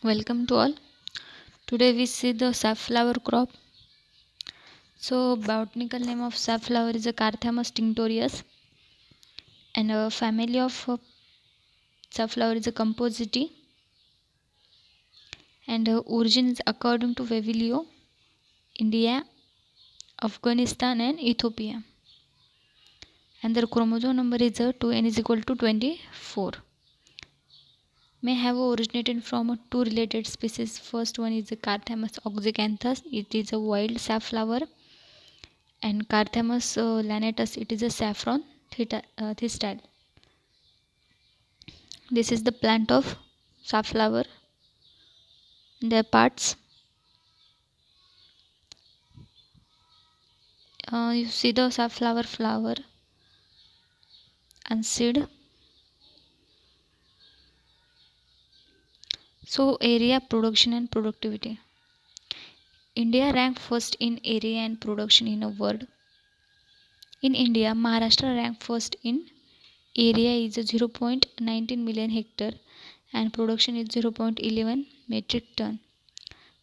Welcome to all. Today we see the safflower crop. So botanical name of safflower is a Carthamus tinctorius, and a family of safflower is a Compositae, and origin is according to Vevilio, India, Afghanistan and Ethiopia. And their chromosome number is 2n is equal to 24. May have originated from two related species. First one is the Carthamus oxycanthus. It is a wild safflower, and Carthamus lanatus. It is a saffron thistale. This is the plant of safflower. Their parts. You see the safflower flower and seed. So area, production and productivity. India ranked first in area and production in a world. In India, Maharashtra ranked first in area is 0.19 million hectare and production is 0.11 metric ton.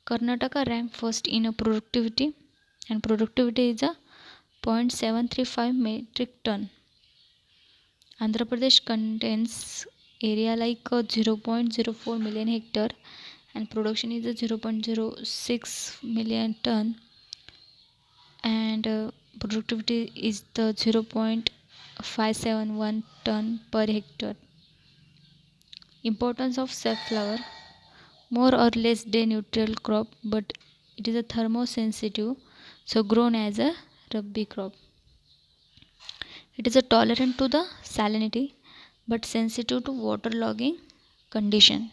Karnataka ranked first in a productivity and productivity is a 0.735 metric ton. Andhra Pradesh contains area like 0.04 million hectare and production is 0.06 million ton, and productivity is the 0.571 ton per hectare. Importance of safflower: more or less day neutral crop, but it is a thermosensitive, so grown as a rabi crop. It is a tolerant to the salinity but sensitive to waterlogging condition.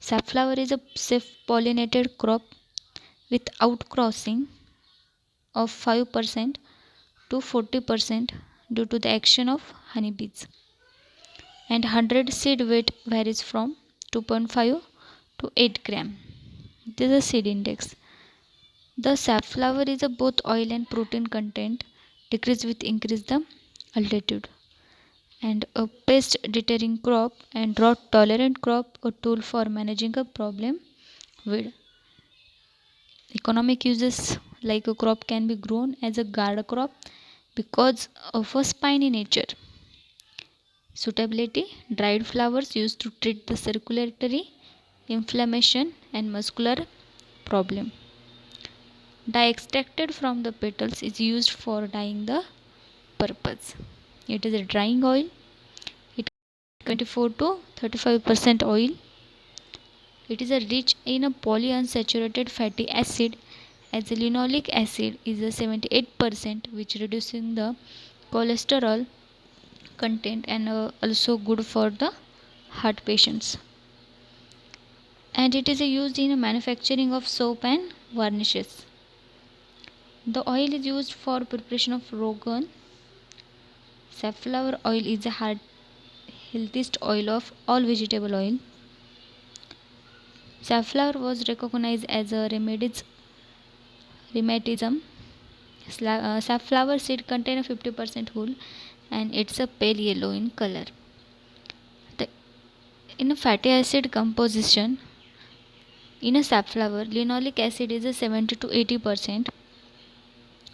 Safflower is a self-pollinated crop with outcrossing of 5% to 40% due to the action of honeybees, and 100 seed weight varies from 2.5 to 8 gram. This is a seed index. The safflower is a both oil and protein content decrease with increase the altitude, and a pest deterring crop and drought tolerant crop, a tool for managing a problem with economic uses. Like a crop can be grown as a guard crop because of a spiny nature. Suitability: dried flowers used to treat the circulatory inflammation and muscular problem. Dye extracted from the petals is used for dyeing the purpose. It is a drying oil. It 24 to 35% oil. It is a rich in a polyunsaturated fatty acid, as the linoleic acid is a 78%, which reducing the cholesterol content and also good for the heart patients. And it is used in manufacturing of soap and varnishes. The oil is used for preparation of rogan. Safflower oil is the healthiest oil of all vegetable oil. Safflower was recognized as a rheumatism. Safflower seed contain a 50% wool and it's a pale yellow in color. In a fatty acid composition, in a safflower, linoleic acid is a 70 to 80%.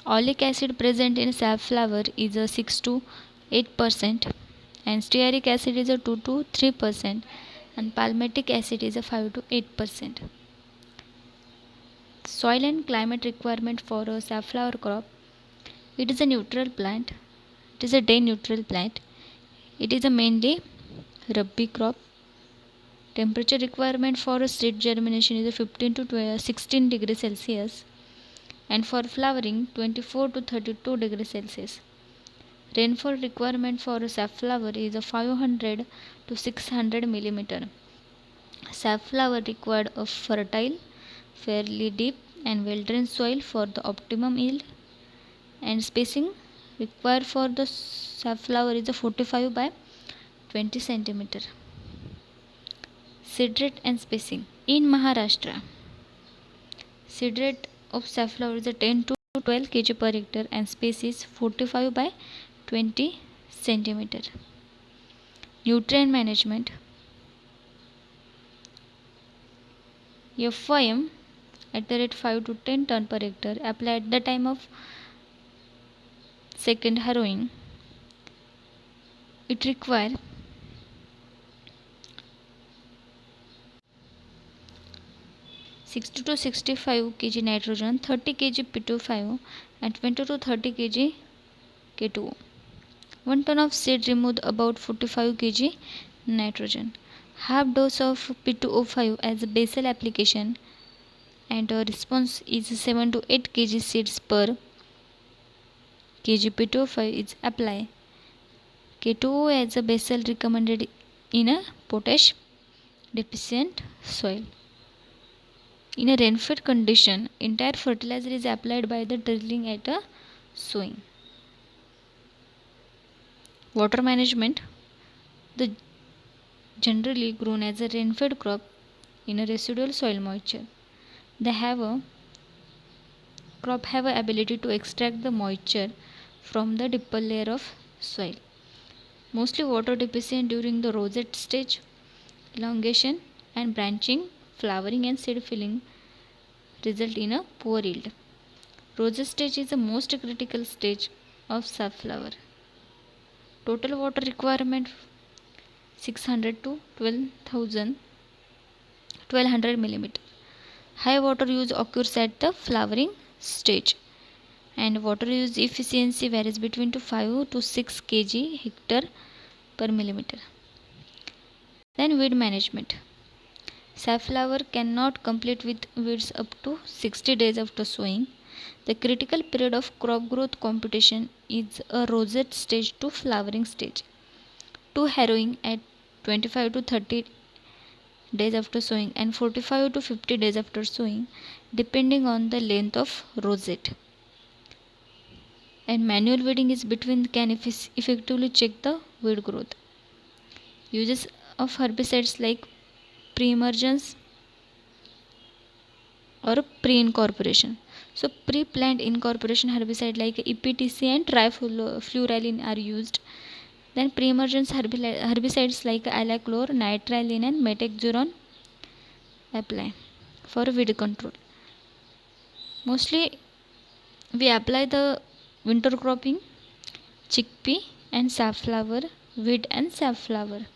Oleic acid present in safflower is a 6 to 8%, and stearic acid is a 2 to 3%, and palmitic acid is a 5 to 8%. Soil and climate requirement for a safflower crop: it is a neutral plant. It is a day neutral plant. It is a mainly rabi crop. Temperature requirement for a seed germination is a 15 to 16 degrees Celsius, and for flowering 24 to 32 degrees Celsius. Rainfall requirement for a safflower is a 500 to 600 millimeter. Safflower required a fertile, fairly deep and well-drained soil for the optimum yield, and spacing required for the safflower is a 45 by 20 centimeter. Seed rate and spacing. In Maharashtra, seed rate of safflower is a 10 to 12 kg per hectare and space is 45 by 20 centimeter. Nutrient management. FYM at the rate 5 to 10 ton per hectare applied at the time of second harrowing. It requires 60 to 65 kg nitrogen, 30 kg P2O5 and 20 to 30 kg K2O. 1 ton of seed removed about 45 kg nitrogen. Half dose of P2O5 as a basal application and a response is 7 to 8 kg seeds per kg P2O5 is applied. K2O as a basal recommended in a potash deficient soil. In a rain-fed condition, entire fertilizer is applied by the drilling at a sowing. Water management. The generally grown as a rain-fed crop in a residual soil moisture. They have a ability to extract the moisture from the deeper layer of soil. Mostly water deficient during the rosette stage. Elongation and branching, flowering and seed filling result in a poor yield. Rosette stage is the most critical stage of safflower. Total water requirement 600 to 1200 millimeter. High water use occurs at the flowering stage and water use efficiency varies between 5 to 6 kg hectare per millimeter. Then weed management. Safflower cannot complete with weeds up to 60 days after sowing. The critical period of crop growth competition is a rosette stage to flowering stage. To harrowing at 25 to 30 days after sowing and 45 to 50 days after sowing depending on the length of rosette. And manual weeding is between can effectively check the weed growth. Uses of herbicides like pre-emergence or pre-incorporation. So pre-plant incorporation herbicide like EPTC and trifluralin are used. Then pre-emergence herbicides like alachlor, nitrilene and metaxuron apply for weed control. Mostly we apply the winter cropping, chickpea and safflower, wheat and safflower.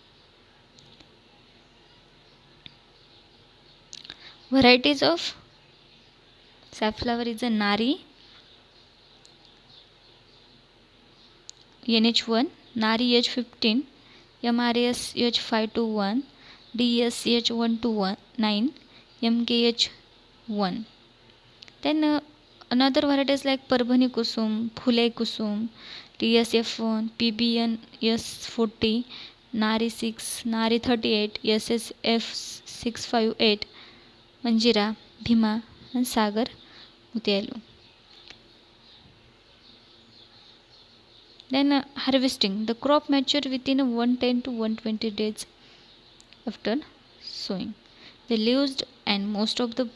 Varieties of safflower is a Nari NH1, Nari H15, MRS H521, DS H129, MKH1. Then another varieties like Parbhani Kusum, Phule Kusum, TSF1, PBN S40, Nari 6, Nari 38, SSF 658, Manjira, Bhima and Sagar Mutialu. Then harvesting. The crop mature within 110 to 120 days after sowing. The leaves and most of the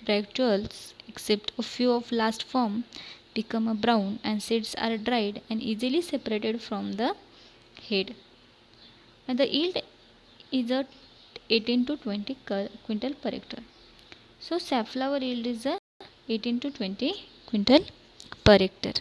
bracteoles except a few of last form become brown and seeds are dried and easily separated from the head. And the yield is 18 to 20 quintal per hectare. So safflower yield is 18 to 20 quintal per hectare.